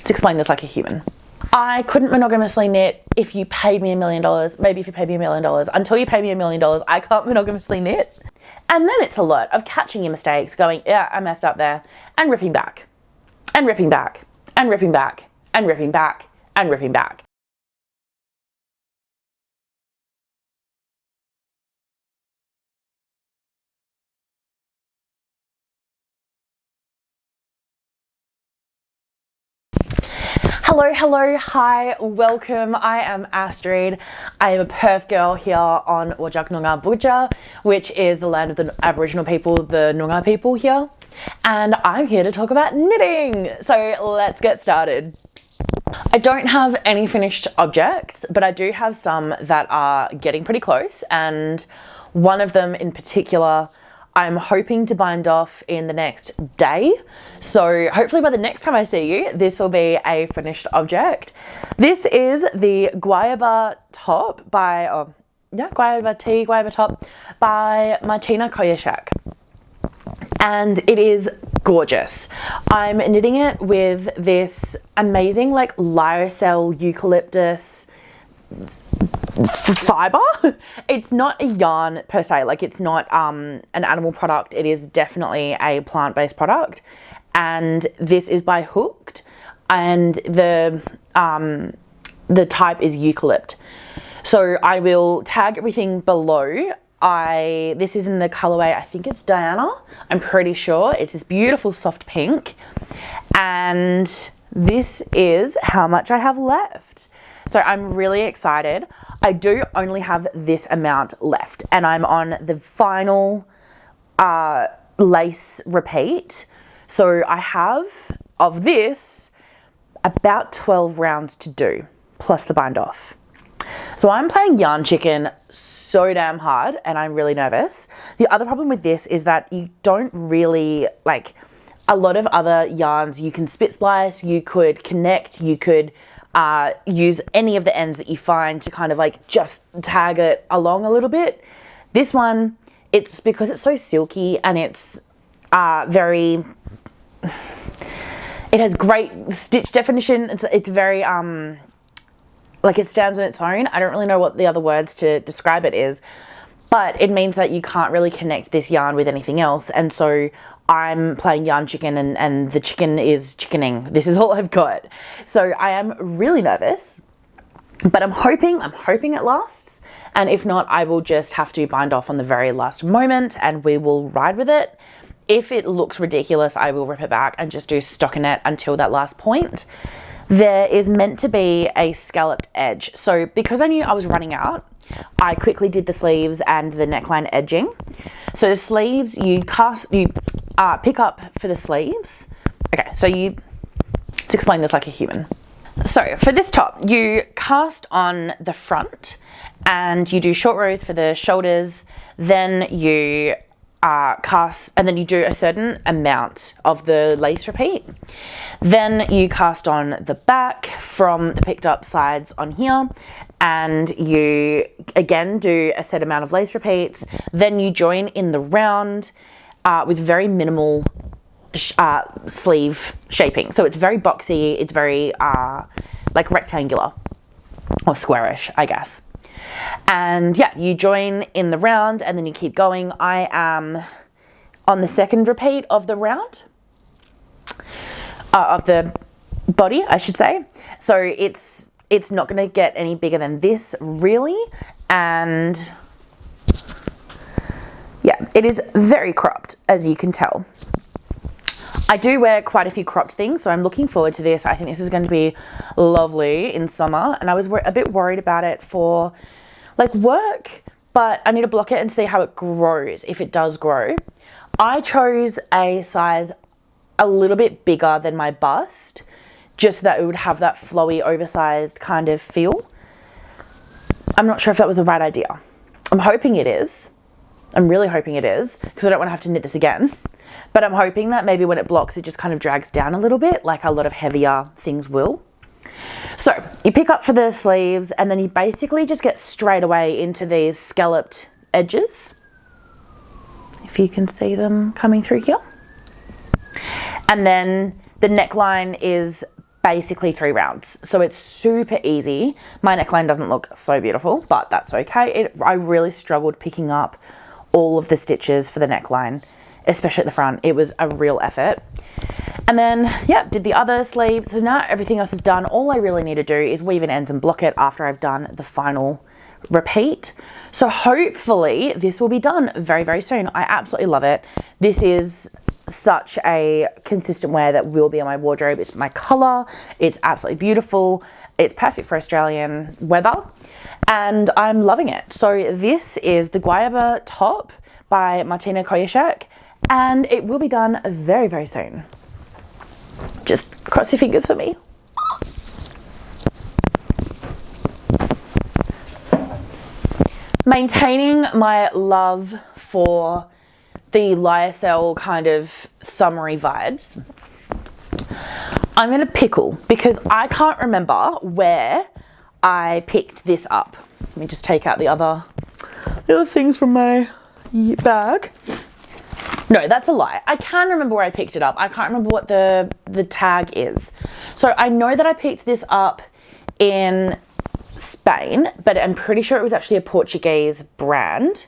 Let's explain this like a human. I couldn't monogamously knit if you paid me $1 million. Maybe if you paid me $1 million. Until you pay me $1 million, I can't monogamously knit. And then it's a lot of catching your mistakes, going, yeah, I messed up there, and ripping back, and ripping back, and ripping back, and ripping back, and ripping back. Hello, hello, hi, welcome. I am Astrid. I am a Perth girl here on Wajak Noongar Budja, which is the land of the Aboriginal people, the Noongar people here. And I'm here to talk about knitting. So let's get started. I don't have any finished objects, but I do have some that are getting pretty close. And one of them in particular, I'm hoping to bind off in the next day. So hopefully by the next time I see you, this will be a finished object. This is the Guayaba top by, Guayaba Tee, Guayaba top by Marzena Kolaczek. And it is gorgeous. I'm knitting it with this amazing like lyocell eucalyptus fibre. It's not a yarn per se, like it's not an animal product. It is definitely a plant-based product, and this is by Hooked, and the type is Eucalypt. So I will tag everything below. This is in the colorway, I think it's Daina, I'm pretty sure. It's this beautiful soft pink, and this is how much I have left. So I'm really excited. I do only have this amount left, and I'm on the final lace repeat. So I have, of this, about 12 rounds to do, plus the bind off. So I'm playing yarn chicken so damn hard, and I'm really nervous. The other problem with this is that you don't really, like, a lot of other yarns, you can spit splice, you could connect, you could use any of the ends that you find to kind of like just tag it along a little bit. This one, it's because it's so silky and it's it has great stitch definition. It's very like it stands on its own. I don't really know what the other words to describe it is, but it means that you can't really connect this yarn with anything else. And so I'm playing yarn chicken and the chicken is chickening. This is all I've got. So I am really nervous, but I'm hoping it lasts. And if not, I will just have to bind off on the very last moment and we will ride with it. If it looks ridiculous, I will rip it back and just do stockinette until that last point. There is meant to be a scalloped edge. So because I knew I was running out, I quickly did the sleeves and the neckline edging. So the sleeves, you pick up for the sleeves. Okay, so let's explain this like a human. So for this top, you cast on the front and you do short rows for the shoulders. Then you cast, and then you do a certain amount of the lace repeat. Then you cast on the back from the picked up sides on here, and you again do a set amount of lace repeats. Then you join in the round with very minimal sleeve shaping. So it's very boxy, it's very like rectangular or squarish, I guess. And yeah, you join in the round and then you keep going. I am on the second repeat of the round, of the body, I should say. So it's not going to get any bigger than this really. And yeah, it is very cropped, as you can tell. I do wear quite a few cropped things, so I'm looking forward to this. I think this is going to be lovely in summer, and I was a bit worried about it for like work, but I need to block it and see how it grows, if it does grow. I chose a size a little bit bigger than my bust, just so that it would have that flowy, oversized kind of feel. I'm not sure if that was the right idea. I'm hoping it is. I'm really hoping it is, because I don't want to have to knit this again. But I'm hoping that maybe when it blocks, it just kind of drags down a little bit, like a lot of heavier things will. So you pick up for the sleeves, and then you basically just get straight away into these scalloped edges, if you can see them coming through here. And then the neckline is basically 3 rounds. So it's super easy. My neckline doesn't look so beautiful, but that's okay. I really struggled picking up all of the stitches for the neckline, especially at the front. It was a real effort. And then, yeah, did the other sleeve. So now everything else is done. All I really need to do is weave in ends and block it after I've done the final repeat. So hopefully this will be done very, very soon. I absolutely love it. This is such a consistent wear that will be on my wardrobe. It's my color. It's absolutely beautiful. It's perfect for Australian weather and I'm loving it. So this is the Guayaba top by Marzena Kolaczek and it will be done very, very soon. Just cross your fingers for me. Maintaining my love for the lyocell kind of summery vibes, I'm going to pickle because I can't remember where I picked this up. Let me just take out the other things from my bag. No, that's a lie. I can remember where I picked it up. I can't remember what the tag is. So I know that I picked this up in Spain, but I'm pretty sure it was actually a Portuguese brand.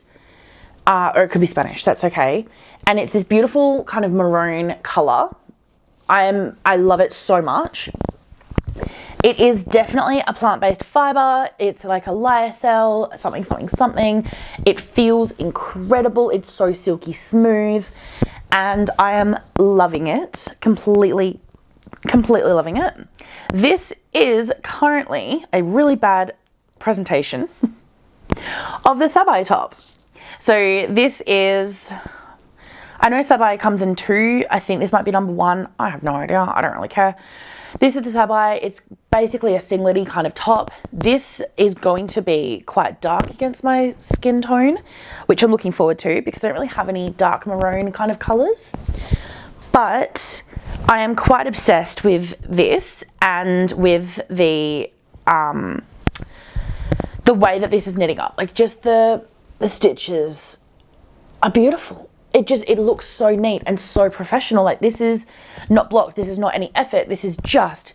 Or it could be Spanish, that's okay. And it's this beautiful kind of maroon color. I love it so much. It is definitely a plant-based fiber. It's like a lyocell, something, something, something. It feels incredible. It's so silky smooth. And I am loving it. Completely loving it. This is currently a really bad presentation of the Sabai top. So this is, I know Sabai comes in 2. I think this might be number 1. I have no idea. I don't really care. This is the Sabai. It's basically a singlet-y kind of top. This is going to be quite dark against my skin tone, which I'm looking forward to because I don't really have any dark maroon kind of colors. But I am quite obsessed with this and with the way that this is knitting up. Like just the stitches are beautiful. It looks so neat and so professional. Like this is not blocked. This is not any effort. This is just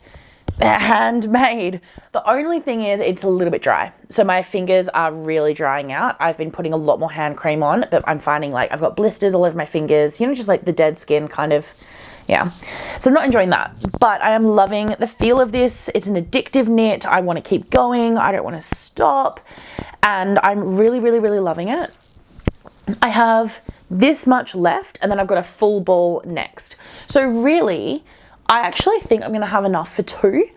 handmade. The only thing is it's a little bit dry. So my fingers are really drying out. I've been putting a lot more hand cream on, but I'm finding like I've got blisters all over my fingers, you know, just like the dead skin kind of, yeah. So I'm not enjoying that, but I am loving the feel of this. It's an addictive knit. I want to keep going. I don't want to stop. And I'm really, really, really loving it. I have this much left and then I've got a full ball next. So really, I actually think I'm going to have enough for 2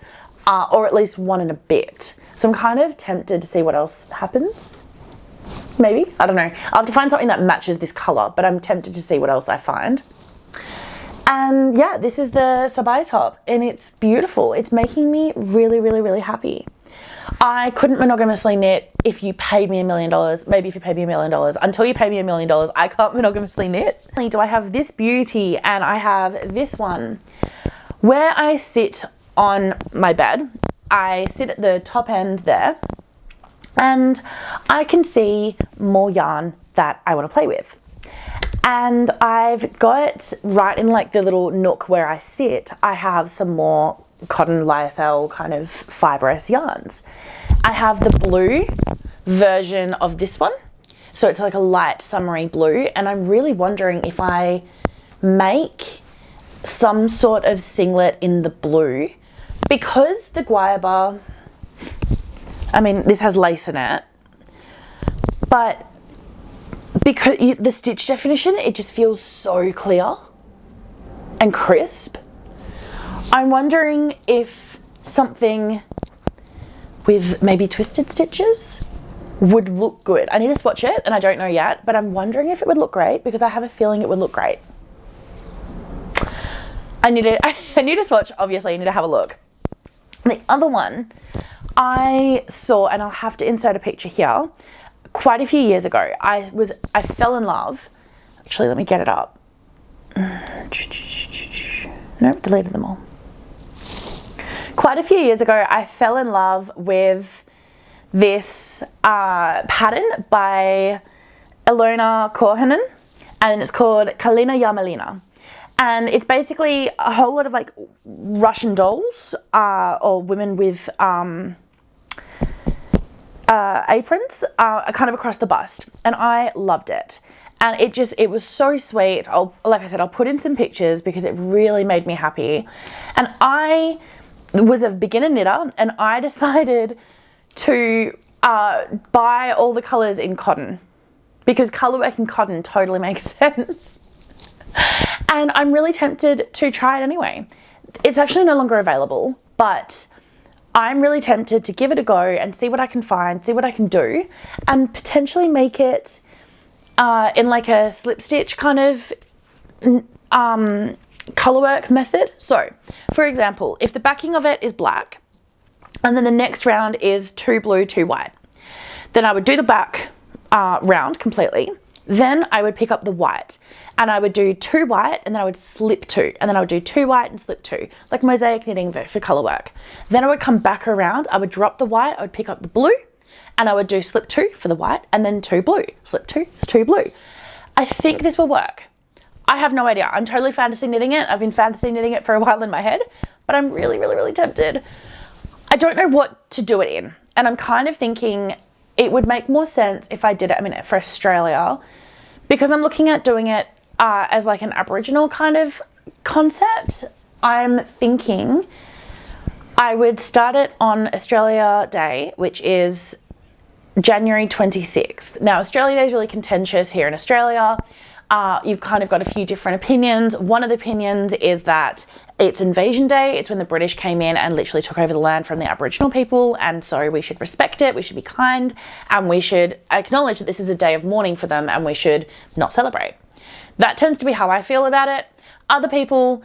or at least 1 and a bit. So I'm kind of tempted to see what else happens. Maybe, I don't know. I'll have to find something that matches this color, but I'm tempted to see what else I find. And yeah, this is the Sabai top and it's beautiful. It's making me really, really, really happy. I couldn't monogamously knit if you paid me $1 million. Maybe if you paid me $1 million. Until you pay me $1 million, I can't monogamously knit. Do I have this beauty and I have this one. Where I sit on my bed, I sit at the top end there and I can see more yarn that I want to play with. And I've got right in like the little nook where I sit, I have some more cotton lyocell kind of fibrous yarns. I have the blue version of this one. So it's like a light summery blue. And I'm really wondering if I make some sort of singlet in the blue because the Guayaba, I mean, this has lace in it, but because the stitch definition, it just feels so clear and crisp. I'm wondering if something with maybe twisted stitches would look good. I need to swatch it and I don't know yet, but I'm wondering if it would look great because I have a feeling it would look great. I need to swatch, obviously. I need to have a look. The other one I saw, and I'll have to insert a picture here, quite a few years ago. I fell in love. Actually, let me get it up. Nope, deleted them all. Quite a few years ago, I fell in love with this pattern by Ilona Korhonen, and it's called Kalina Malina. And it's basically a whole lot of like Russian dolls or women with aprons kind of across the bust. And I loved it. And it was so sweet. Like I said, I'll put in some pictures because it really made me happy. And I was a beginner knitter, and I decided to buy all the colours in cotton because colourwork in cotton totally makes sense. And I'm really tempted to try it anyway. It's actually no longer available, but I'm really tempted to give it a go and see what I can find, see what I can do, and potentially make it in like a slip stitch kind of colourwork method. So, for example, if the backing of it is black, and then the next round is 2 blue, 2 white, then I would do the back round completely. Then I would pick up the white and I would do 2 white, and then I would slip 2, and then I would do 2 white and slip 2, like mosaic knitting for colour work. Then I would come back around, I would drop the white, I would pick up the blue, and I would do slip 2 for the white, and then 2 blue, slip 2, 2 blue. I think this will work. I have no idea. I'm totally fantasy knitting it. I've been fantasy knitting it for a while in my head, but I'm really, really, really tempted. I don't know what to do it in, and I'm kind of thinking it would make more sense if I did it, for Australia, because I'm looking at doing it as like an Aboriginal kind of concept. I'm thinking I would start it on Australia Day, which is January 26th. Now, Australia Day is really contentious here in Australia. You've kind of got a few different opinions. One of the opinions is that it's Invasion Day. It's when the British came in and literally took over the land from the Aboriginal people, and so we should respect it, we should be kind, and we should acknowledge that this is a day of mourning for them, and we should not celebrate. That tends to be how I feel about it. Other people,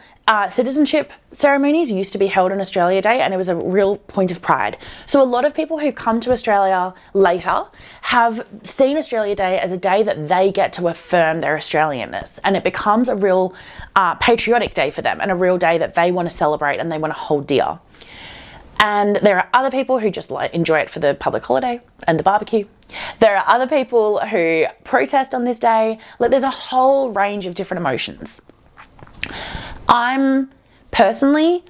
citizenship ceremonies used to be held on Australia Day, and it was a real point of pride. So a lot of people who come to Australia later have seen Australia Day as a day that they get to affirm their Australianness, and it becomes a real patriotic day for them, and a real day that they want to celebrate and they want to hold dear. And there are other people who just enjoy it for the public holiday and the barbecue. There are other people who protest on this day. There's a whole range of different emotions. Personally,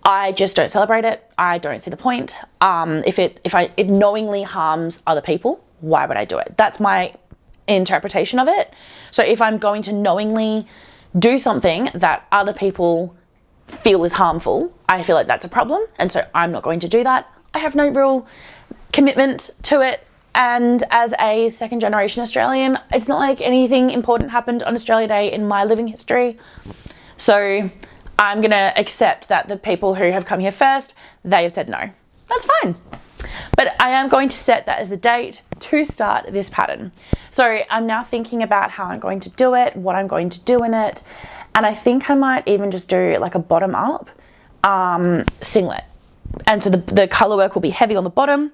I just don't celebrate it. I don't see the point. If it knowingly harms other people, why would I do it? That's my interpretation of it. So if I'm going to knowingly do something that other people feel is harmful, I feel like that's a problem, and so I'm not going to do that. I have no real commitment to it, and as a second generation Australian, it's not like anything important happened on Australia Day in my living history. So I'm going to accept that the people who have come here first, they have said no. That's fine. But I am going to set that as the date to start this pattern. So I'm now thinking about how I'm going to do it, what I'm going to do in it. And I think I might even just do like a bottom up singlet. And so the colour work will be heavy on the bottom,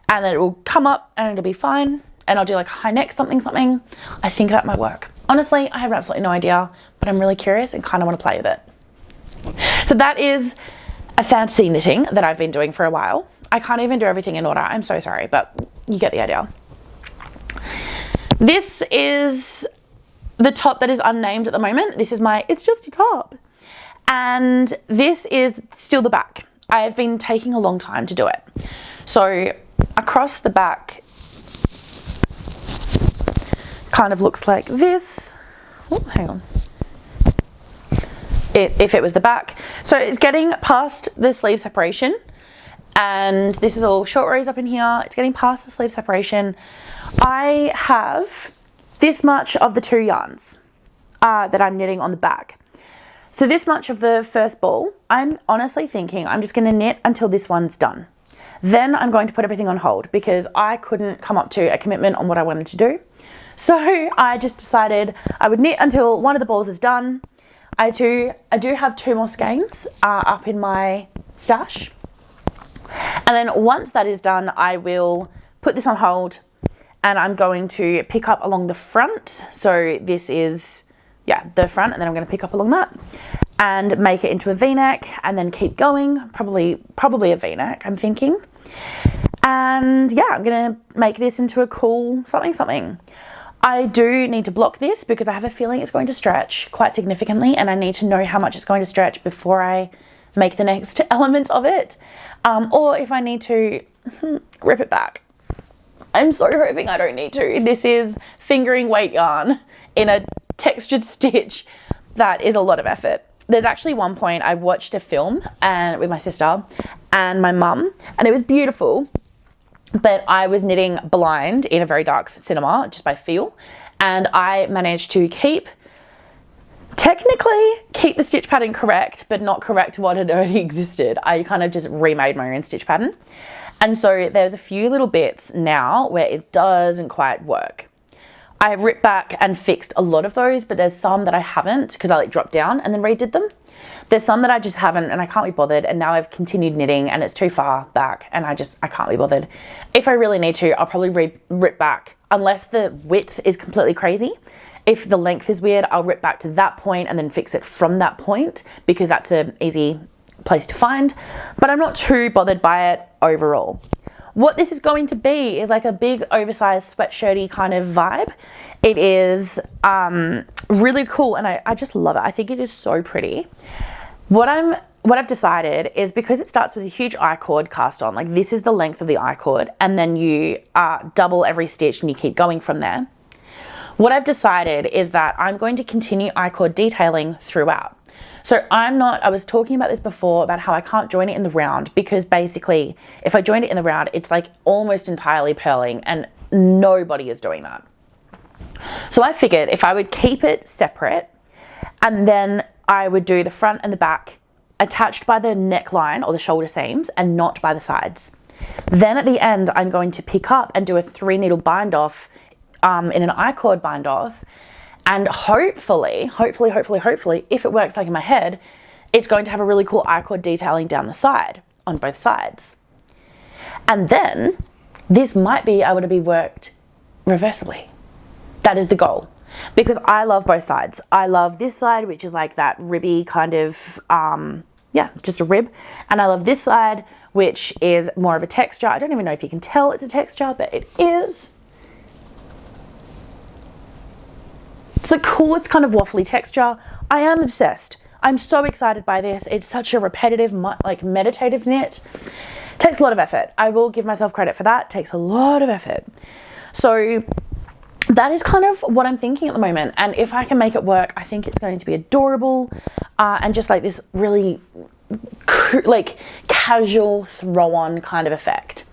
and then it will come up and it'll be fine. And I'll do like a high neck something. I think that might work. Honestly, I have absolutely no idea, but I'm really curious and kind of want to play with it. So that is a fantasy knitting that I've been doing for a while. I can't even do everything in order. I'm so sorry, but you get the idea. This is the top that is unnamed at the moment. This is it's just a top. And this is still the back. I have been taking a long time to do it. So across the back, kind of looks like this. Oh, hang on. If it was the back. So it's getting past the sleeve separation, and this is all short rows up in here. It's getting past the sleeve separation. I have this much of the 2 yarns that I'm knitting on the back. So this much of the first ball, I'm honestly thinking I'm just going to knit until this one's done. Then I'm going to put everything on hold because I couldn't come up to a commitment on what I wanted to do. So I just decided I would knit until one of the balls is done. I do have 2 more skeins up in my stash. And then once that is done, I will put this on hold, and I'm going to pick up along the front. So this is, the front, and then I'm going to pick up along that and make it into a V-neck and then keep going. Probably a V-neck, I'm thinking. And I'm going to make this into a cool something. I do need to block this because I have a feeling it's going to stretch quite significantly, and I need to know how much it's going to stretch before I make the next element of it. Or if I need to, rip it back. I'm so hoping I don't need to. This is fingering weight yarn in a textured stitch that is a lot of effort. There's actually one point I watched a film with my sister and my mum, and it was beautiful, but I was knitting blind in a very dark cinema just by feel, and I managed to technically keep the stitch pattern correct, but not correct what had already existed. I kind of just remade my own stitch pattern. And so there's a few little bits now where it doesn't quite work. I have ripped back and fixed a lot of those, but there's some that I haven't because I dropped down and then redid them. There's some that I just haven't and I can't be bothered, and now I've continued knitting and it's too far back and I can't be bothered. If I really need to, I'll probably rip back, unless the width is completely crazy. If the length is weird, I'll rip back to that point and then fix it from that point because that's an easy place to find, but I'm not too bothered by it overall. What this is going to be is like a big oversized sweatshirty kind of vibe. It is really cool, and I just love it. I think it is so pretty. What I've decided is, because it starts with a huge I-cord cast on, like this is the length of the I-cord, and then you double every stitch and you keep going from there. What I've decided is that I'm going to continue I-cord detailing throughout. So I was talking about this before, about how I can't join it in the round, because basically if I join it in the round, it's like almost entirely purling, and nobody is doing that. So I figured if I would keep it separate, and then I would do the front and the back attached by the neckline or the shoulder seams and not by the sides. Then at the end, I'm going to pick up and do a 3-needle bind off in an I-cord bind off. And hopefully, if it works like in my head, it's going to have a really cool I-cord detailing down the side, on both sides. And then this might be able to be worked reversibly. That is the goal, because I love both sides. I love this side, which is like that ribby kind of, it's just a rib. And I love this side, which is more of a texture. I don't even know if you can tell it's a texture, but it is. It's the coolest kind of waffly texture. I am obsessed. I'm so excited by this. It's such a repetitive, like meditative knit. It takes a lot of effort. I will give myself credit for that. It takes a lot of effort. So that is kind of what I'm thinking at the moment. And if I can make it work, I think it's going to be adorable. And just like this really like casual throw on kind of effect.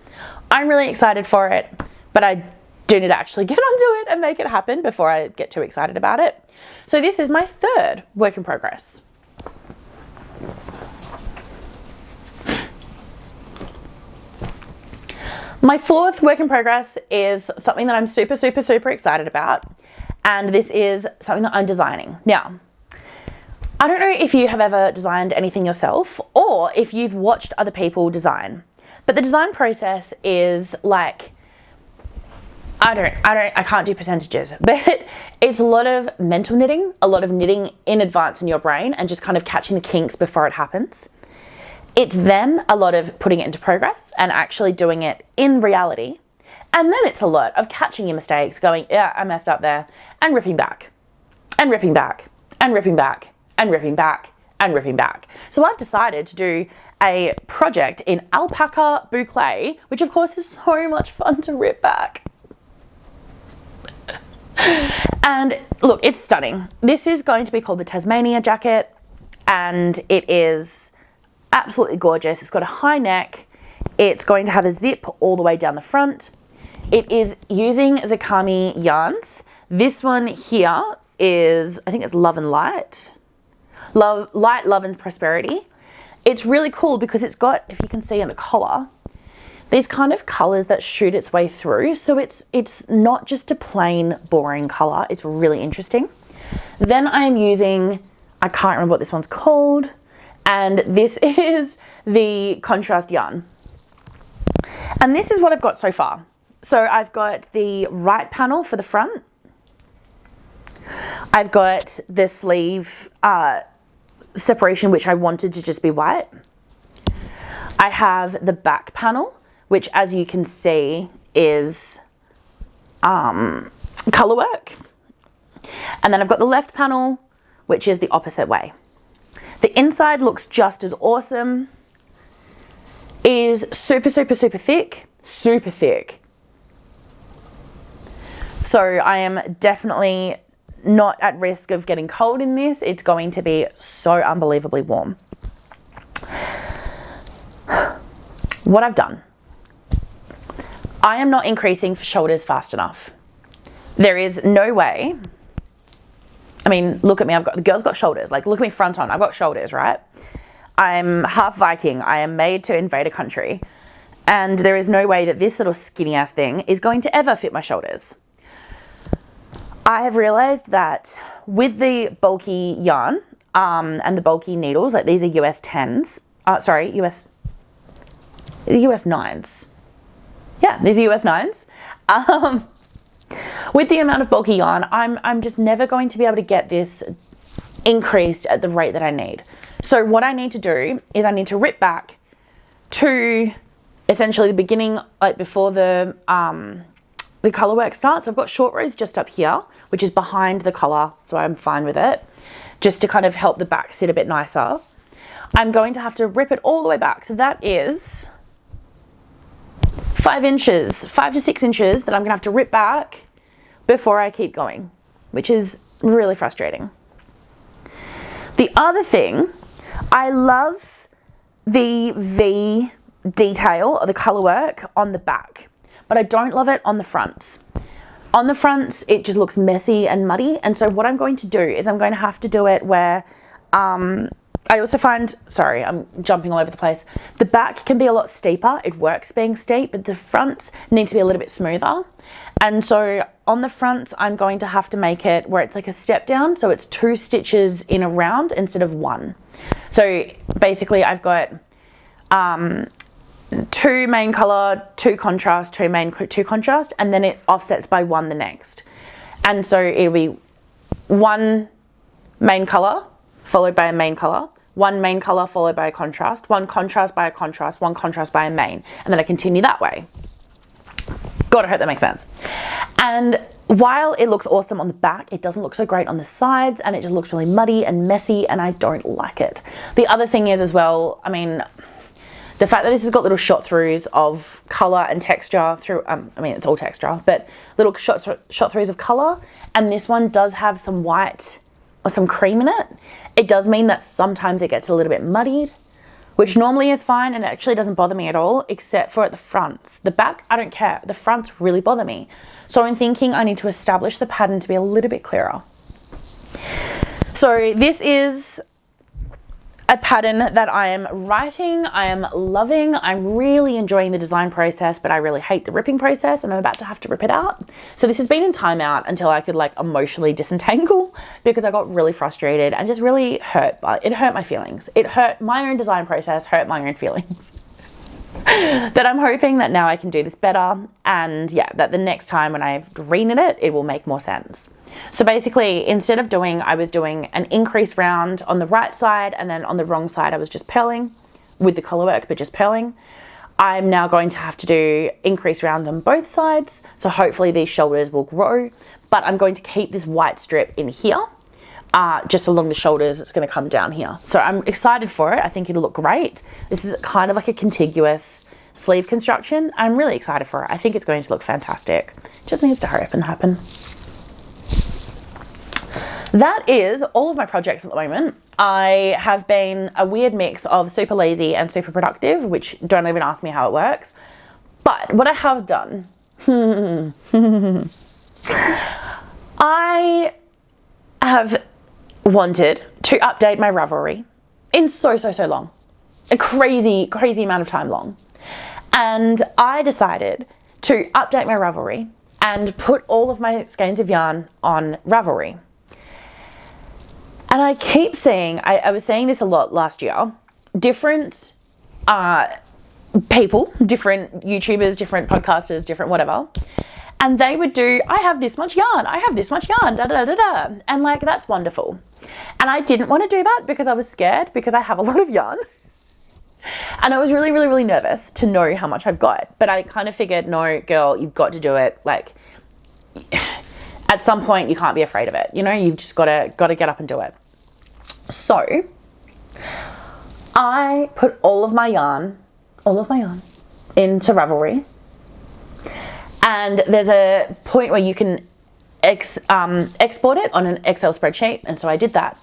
I'm really excited for it, but I do need to actually get onto it and make it happen before I get too excited about it. So this is my third work in progress. My fourth work in progress is something that I'm super excited about, and this is something that I'm designing. Now, I don't know if you have ever designed anything yourself or if you've watched other people design, but the design process is like, I can't do percentages, but it's a lot of mental knitting, a lot of knitting in advance in your brain and just kind of catching the kinks before it happens. It's then a lot of putting it into progress and actually doing it in reality. And then it's a lot of catching your mistakes, going, yeah, I messed up there, and ripping back, and ripping back, and ripping back, and ripping back, and ripping back. So I've decided to do a project in alpaca boucle, which of course is so much fun to rip back. And look, it's stunning. This is going to be called the Tasmania Jacket, and it is absolutely gorgeous. It's got a high neck. It's going to have a zip all the way down the front. It is using Zakami Yarns. This one here is, I think it's Love and Light. Light, Love and Prosperity. It's really cool because it's got, if you can see in the collar, these kind of colors that shoot its way through. So it's not just a plain boring color. It's really interesting. Then I'm using, I can't remember what this one's called. And this is the contrast yarn. And this is what I've got so far. So I've got the right panel for the front. I've got the sleeve separation, which I wanted to just be white. I have the back panel, which as you can see is color work. And then I've got the left panel, which is the opposite way. The inside looks just as awesome. It is super, super, super thick, super thick. So I am definitely not at risk of getting cold in this. It's going to be so unbelievably warm. What I've done, I am not increasing for shoulders fast enough. There is no way. I mean, look at me, the girl's got shoulders. Like, look at me front on, I've got shoulders, right? I'm half Viking. I am made to invade a country. And there is no way that this little skinny ass thing is going to ever fit my shoulders. I have realized that with the bulky yarn and the bulky needles, like these are US 10s, US 9s. Yeah, these are US 9s. With the amount of bulky yarn, I'm just never going to be able to get this increased at the rate that I need. So what I need to do is I need to rip back to essentially the beginning, like before the color work starts. I've got short rows just up here, which is behind the collar, so I'm fine with it, just to kind of help the back sit a bit nicer. I'm going to have to rip it all the way back. So that is 5 to 6 inches that I'm gonna have to rip back before I keep going, which is really frustrating. The other thing, I love the V detail or the color work on the back, but I don't love it on the fronts. On the fronts, it just looks messy and muddy. And so what I'm going to do is I'm going to have to do it where, I also find, sorry, I'm jumping all over the place. The back can be a lot steeper. It works being steep, but the fronts need to be a little bit smoother. And so on the fronts, I'm going to have to make it where it's like a step down. So it's 2 stitches in a round instead of 1. So basically I've got 2 main color, 2 contrast, 2 main, 2 contrast, and then it offsets by 1 the next. And so it'll be 1 main color followed by a main color, 1 main color followed by a contrast, 1 contrast by a contrast, 1 contrast by a main, and then I continue that way. God, I hope that makes sense. And while it looks awesome on the back, it doesn't look so great on the sides, and it just looks really muddy and messy, and I don't like it. The other thing is as well, I mean, the fact that this has got little shot throughs of color and texture through, I mean, it's all texture, but little shot throughs of color, and this one does have some white or some cream in it. It does mean that sometimes it gets a little bit muddied, which normally is fine and it actually doesn't bother me at all, except for at the fronts. The back, I don't care. The fronts really bother me. So I'm thinking I need to establish the pattern to be a little bit clearer. So this is a pattern that I am writing, I am loving, I'm really enjoying the design process, but I really hate the ripping process and I'm about to have to rip it out. So this has been in timeout until I could like emotionally disentangle, because I got really frustrated and just really hurt. It hurt my feelings. It hurt my own design process, hurt my own feelings. That I'm hoping that now I can do this better, and yeah, that the next time when I've greened it, it will make more sense. So basically, instead of I was doing an increase round on the right side, and then on the wrong side I was just purling with the color work, but just purling. I'm now going to have to do increase round on both sides, so hopefully these shoulders will grow, but I'm going to keep this white strip in here. Just along the shoulders, it's going to come down here. So I'm excited for it. I think it'll look great. This is kind of like a contiguous sleeve construction. I'm really excited for it. I think it's going to look fantastic. Just needs to hurry up and happen. That is all of my projects at the moment. I have been a weird mix of super lazy and super productive, which don't even ask me how it works. But what I have done, I have wanted to update my Ravelry in so long. A crazy amount of time long. And I decided to update my Ravelry and put all of my skeins of yarn on Ravelry. And I keep seeing, I was saying this a lot last year, different people, different YouTubers, different podcasters, different whatever, and they would do, I have this much yarn, I have this much yarn, da da da da, and like, that's wonderful. And I didn't want to do that because I was scared, because I have a lot of yarn. And I was really nervous to know how much I've got. But I kind of figured, no, girl, you've got to do it. Like, at some point you can't be afraid of it. You know, you've just got to get up and do it. So I put all of my yarn into Ravelry, and there's a point where you can export it on an Excel spreadsheet, and so I did that.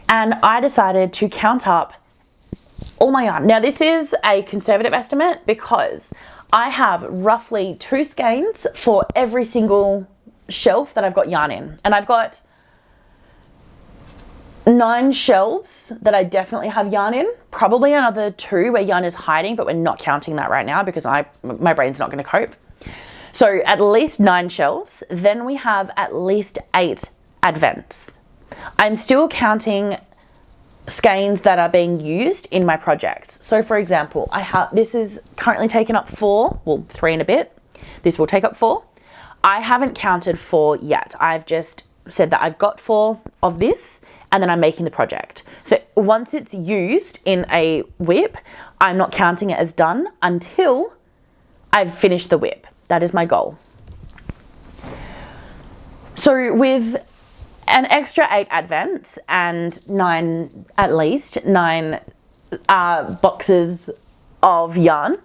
And I decided to count up all my yarn. Now this is a conservative estimate because I have roughly 2 skeins for every single shelf that I've got yarn in, and I've got 9 shelves that I definitely have yarn in, probably another 2 where yarn is hiding, but we're not counting that right now because my brain's not going to cope. So at least 9 shelves. Then we have at least 8 advents. I'm still counting skeins that are being used in my project. So for example, this is currently taken up 4, well 3 and a bit. This will take up 4. I haven't counted 4 yet. I've just said that I've got 4 of this, and then I'm making the project. So once it's used in a whip, I'm not counting it as done until I've finished the whip. That is my goal. So with an extra 8 advents and at least 9 boxes of yarn,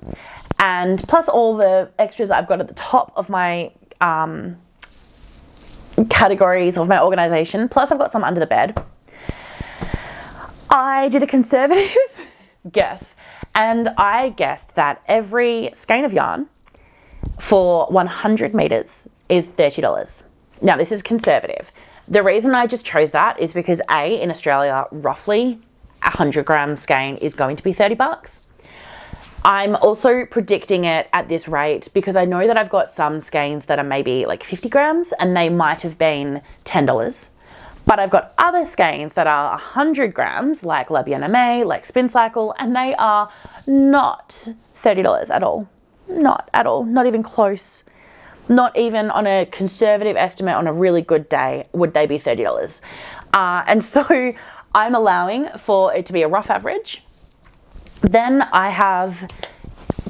and plus all the extras I've got at the top of my categories of my organization, plus I've got some under the bed, I did a conservative guess, and I guessed that every skein of yarn for 100 meters is $30. Now this is conservative. The reason I just chose that is because in Australia, roughly 100 gram skein is going to be $30. I'm also predicting it at this rate because I know that I've got some skeins that are maybe like 50 grams and they might have been $10. But I've got other skeins that are 100 grams, like La Bien-Aimée, like Spin Cycle, and they are not $30 at all. Not at all. Not even close. Not even on a conservative estimate on a really good day would they be $30. And so I'm allowing for it to be a rough average. Then I have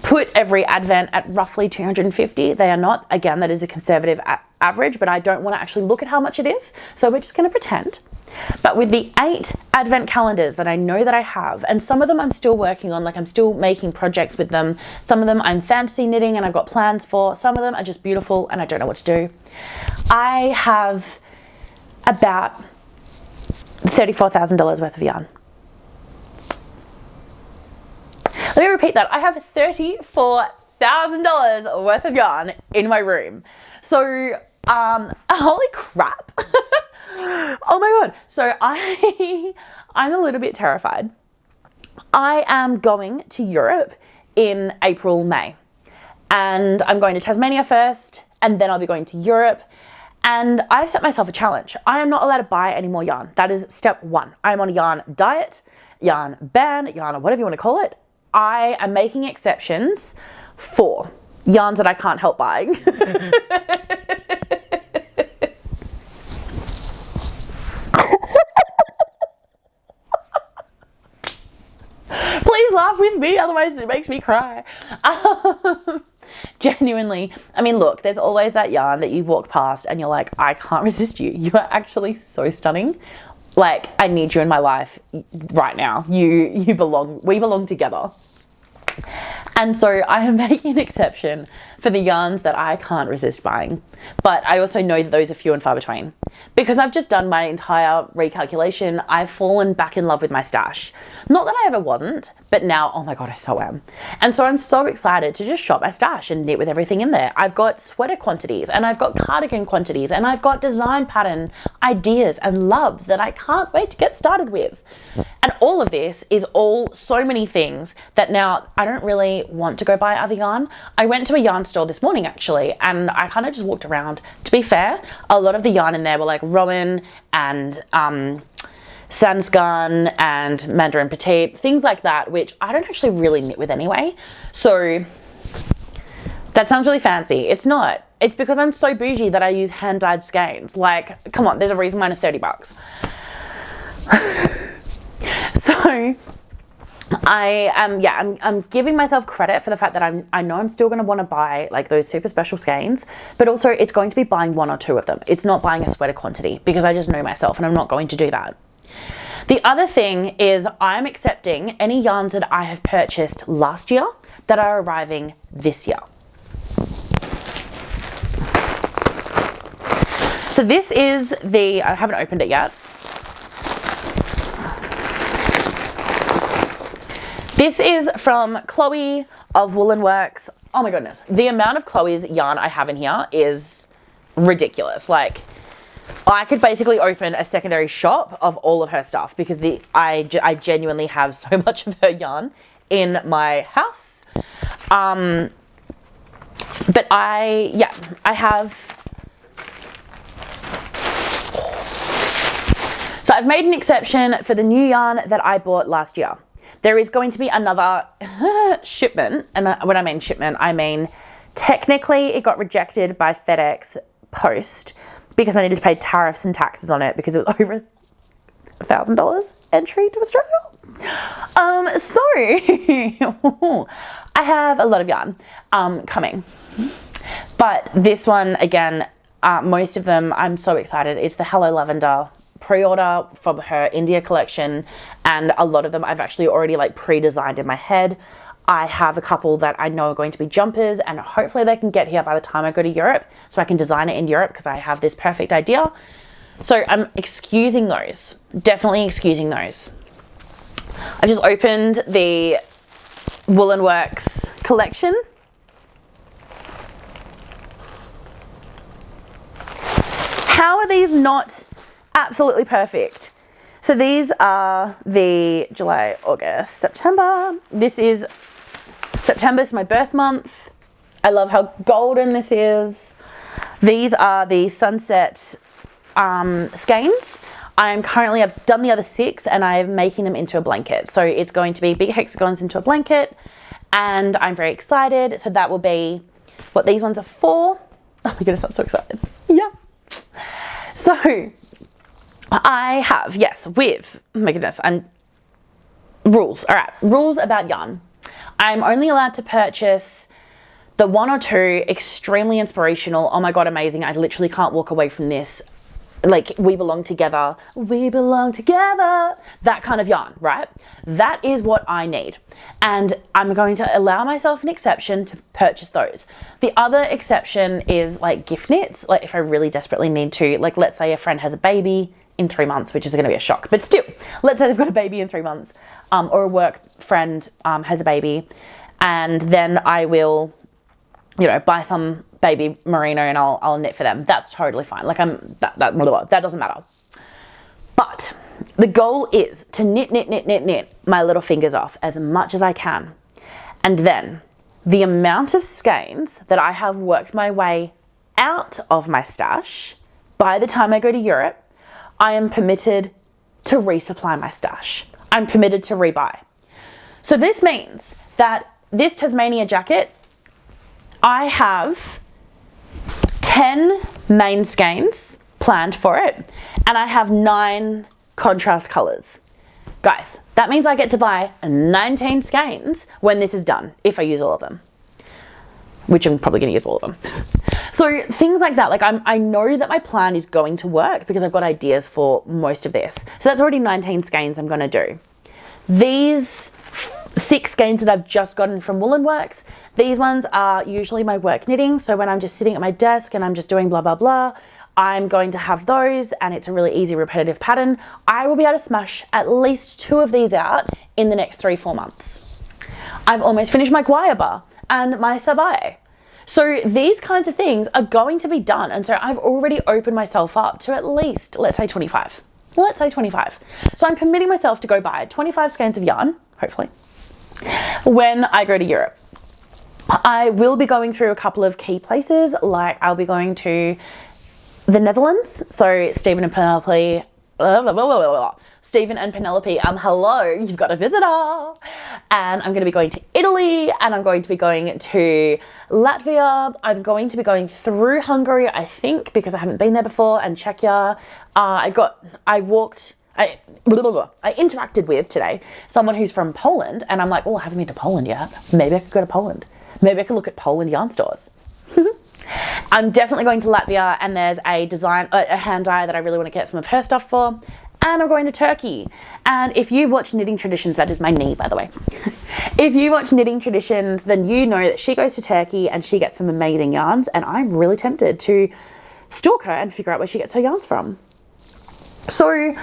put every advent at roughly 250. They are not. Again, that is a conservative average, but I don't want to actually look at how much it is. So we're just going to pretend. But with the 8 advent calendars that I know that I have, and some of them I'm still working on, like I'm still making projects with them. Some of them I'm fantasy knitting and I've got plans for. Some of them are just beautiful and I don't know what to do. I have about $34,000 worth of yarn. Let me repeat that. I have $34,000 worth of yarn in my room. So, holy crap. Oh my God. So I'm a little bit terrified. I am going to Europe in April, May. And I'm going to Tasmania first, and then I'll be going to Europe. And I've set myself a challenge. I am not allowed to buy any more yarn. That is step 1. I'm on a yarn diet, yarn ban, yarn, or whatever you want to call it. I am making exceptions for yarns that I can't help buying. Please laugh with me, otherwise it makes me cry. Genuinely, I mean, look, there's always that yarn that you walk past and you're like, I can't resist you. You are actually so stunning. Like, I need you in my life right now. We belong together. And so I am making an exception for the yarns that I can't resist buying. But I also know that those are few and far between. Because I've just done my entire recalculation, I've fallen back in love with my stash. Not that I ever wasn't, but now, oh my God, I so am. And so I'm so excited to just shop my stash and knit with everything in there. I've got sweater quantities, and I've got cardigan quantities, and I've got design pattern ideas and loves that I can't wait to get started with. And all of this is all so many things that now I don't really want to go buy other yarn. I went to a yarn store this morning actually, and I kind of just walked around. To be fair, a lot of the yarn in there were like Rowan and Sansgun and Mandarin Petite, things like that, which I don't actually really knit with anyway. So that sounds really fancy. It's not. It's because I'm so bougie that I use hand-dyed skeins. Like, come on, there's a reason mine are $30. So I'm giving myself credit for the fact that I know I'm still going to want to buy like those super special skeins, but also it's going to be buying 1 or 2 of them. It's not buying a sweater quantity because I just know myself and I'm not going to do that. The other thing is I'm accepting any yarns that I have purchased last year that are arriving this year. So this is I haven't opened it yet. This is from Chloe of Wool and Works. Oh my goodness. The amount of Chloe's yarn I have in here is ridiculous. Like, I could basically open a secondary shop of all of her stuff because I genuinely have so much of her yarn in my house. But I have. So I've made an exception for the new yarn that I bought last year. There is going to be another shipment, and when I mean shipment, I mean technically it got rejected by FedEx Post because I needed to pay tariffs and taxes on it because it was over $1,000 entry to Australia. Sorry. I have a lot of yarn coming, but this one again, most of them I'm so excited. It's the Hello Lavender pre-order from her India collection, and a lot of them I've actually already like pre-designed in my head. I have a couple that I know are going to be jumpers, and hopefully they can get here by the time I go to Europe so I can design it in Europe because I have this perfect idea. So I'm excusing those, definitely excusing those. I just opened the Wool and Works collection. How are these not absolutely perfect? So these are the July, August, September. This is September, is my birth month. I love how golden this is. These are the sunset skeins. I've done the other 6 and I'm making them into a blanket. So it's going to be big hexagons into a blanket, and I'm very excited. So that will be what these ones are for. Oh my goodness, I'm so excited. Yes. So I have, yes, with, oh my goodness, rules. All right, rules about yarn. I'm only allowed to purchase the 1 or 2 extremely inspirational, oh my God, amazing, I literally can't walk away from this, like we belong together, that kind of yarn, right? That is what I need. And I'm going to allow myself an exception to purchase those. The other exception is like gift knits, like if I really desperately need to, like let's say a friend has a baby in 3 months, which is going to be a shock, but still, let's say they've got a baby in 3 months, or a work friend has a baby, and then I will, buy some baby merino and I'll knit for them. That's totally fine. Like that doesn't matter. But the goal is to knit my little fingers off as much as I can. And then the amount of skeins that I have worked my way out of my stash, by the time I go to Europe, I am permitted to resupply my stash. I'm permitted to rebuy. So this means that this Tasmania jacket, I have 10 main skeins planned for it, and I have 9 contrast colors. Guys, that means I get to buy 19 skeins when this is done, if I use all of them, which I'm probably going to use all of them. So things like that, like I know that my plan is going to work because I've got ideas for most of this. So that's already 19 skeins I'm going to do. These 6 skeins that I've just gotten from Wool and Works, these ones are usually my work knitting. So when I'm just sitting at my desk and I'm just doing blah, blah, blah, I'm going to have those, and it's a really easy repetitive pattern. I will be able to smash at least 2 of these out in the next 3-4 months. I've almost finished my Guayaba and my Sabai. So these kinds of things are going to be done. And so I've already opened myself up to at least, let's say 25. Let's say 25. So I'm permitting myself to go buy 25 skeins of yarn, hopefully, when I go to Europe. I will be going through a couple of key places, like I'll be going to the Netherlands. So Stephen and Penelope, hello, you've got a visitor. And I'm going to be going to Italy, and I'm going to be going to Latvia. I'm going to be going through Hungary, I think, because I haven't been there before, and Czechia. I I interacted with today someone who's from Poland, and I'm like, oh, I haven't been to Poland yet. Maybe I could go to Poland. Maybe I could look at Poland yarn stores. I'm definitely going to Latvia, and there's a hand dyer that I really want to get some of her stuff for. And I'm going to Turkey. And if you watch Knitting Traditions, that is my knee, by the way. If you watch Knitting Traditions, then you know that she goes to Turkey and she gets some amazing yarns. And I'm really tempted to stalk her and figure out where she gets her yarns from. So,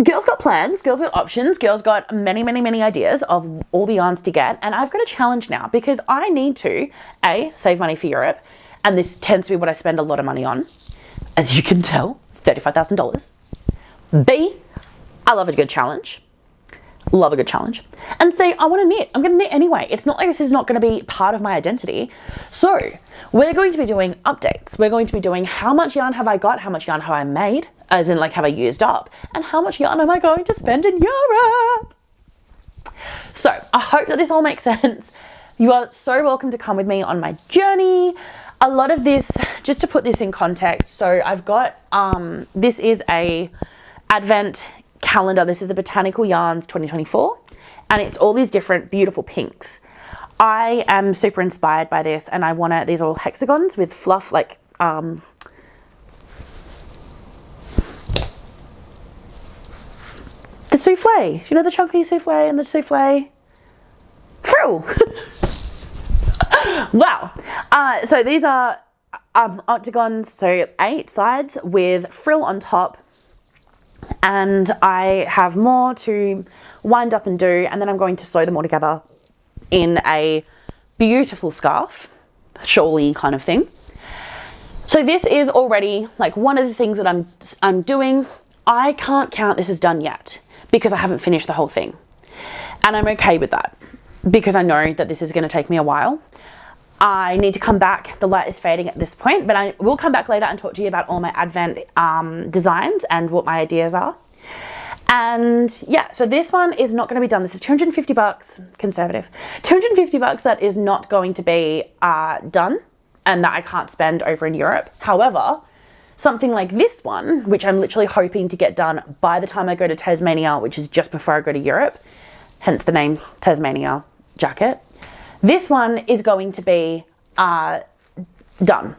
girls got plans, girls got options, girls got many, many, many ideas of all the yarns to get. And I've got a challenge now because I need to, A, save money for Europe. And this tends to be what I spend a lot of money on. As you can tell, $35,000. B, I love a good challenge. Love a good challenge. And C, I want to knit. I'm going to knit anyway. It's not like this is not going to be part of my identity. So we're going to be doing updates. We're going to be doing how much yarn have I got? How much yarn have I made? As in, like, have I used up? And how much yarn am I going to spend in Europe? So I hope that this all makes sense. You are so welcome to come with me on my journey. A lot of this, just to put this in context, so I've got, this is a Advent calendar. This is the Botanical Yarns 2024, and it's all these different beautiful pinks. I am super inspired by this, and I want to, these are all hexagons with fluff, like, the souffle. You know the chunky souffle and the souffle? Frill! Wow. So these are octagons, so 8 sides with frill on top. And I have more to wind up and do, and then I'm going to sew them all together in a beautiful scarf, shawl-y kind of thing. So this is already like one of the things that I'm doing. I can't count this as done yet because I haven't finished the whole thing. And I'm okay with that because I know that this is going to take me a while. I need to come back. The light is fading at this point, but I will come back later and talk to you about all my Advent designs and what my ideas are. And yeah, so this one is not going to be done. This is $250, conservative. $250 that is not going to be done and that I can't spend over in Europe. However, something like this one, which I'm literally hoping to get done by the time I go to Tasmania, which is just before I go to Europe, hence the name Tasmania Jacket. This one is going to be done.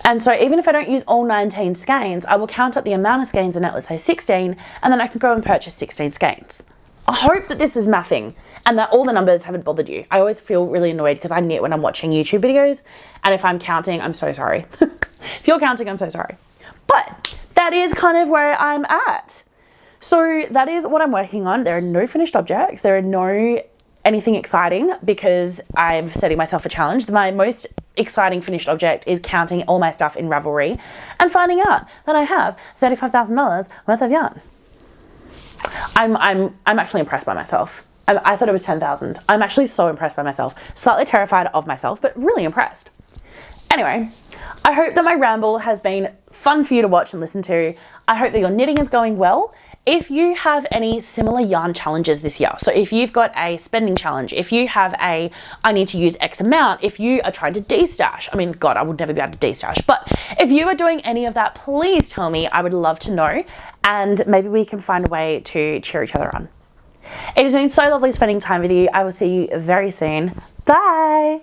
And so even if I don't use all 19 skeins, I will count up the amount of skeins in it, let's say 16, and then I can go and purchase 16 skeins. I hope that this is mathing and that all the numbers haven't bothered you. I always feel really annoyed because I knit when I'm watching YouTube videos, and if I'm counting, I'm so sorry. If you're counting, I'm so sorry. But that is kind of where I'm at. So that is what I'm working on. There are no finished objects. There are no anything exciting because I'm setting myself a challenge. My most exciting finished object is counting all my stuff in Ravelry and finding out that I have $35,000 worth of yarn. I'm actually impressed by myself. I thought it was 10,000. I'm actually so impressed by myself. Slightly terrified of myself, but really impressed. Anyway, I hope that my ramble has been fun for you to watch and listen to. I hope that your knitting is going well. If you have any similar yarn challenges this year, so if you've got a spending challenge, if you have a I need to use X amount, if you are trying to de-stash, I mean, God, I would never be able to de-stash, but if you are doing any of that, please tell me. I would love to know, and maybe we can find a way to cheer each other on. It has been so lovely spending time with you. I will see you very soon. Bye.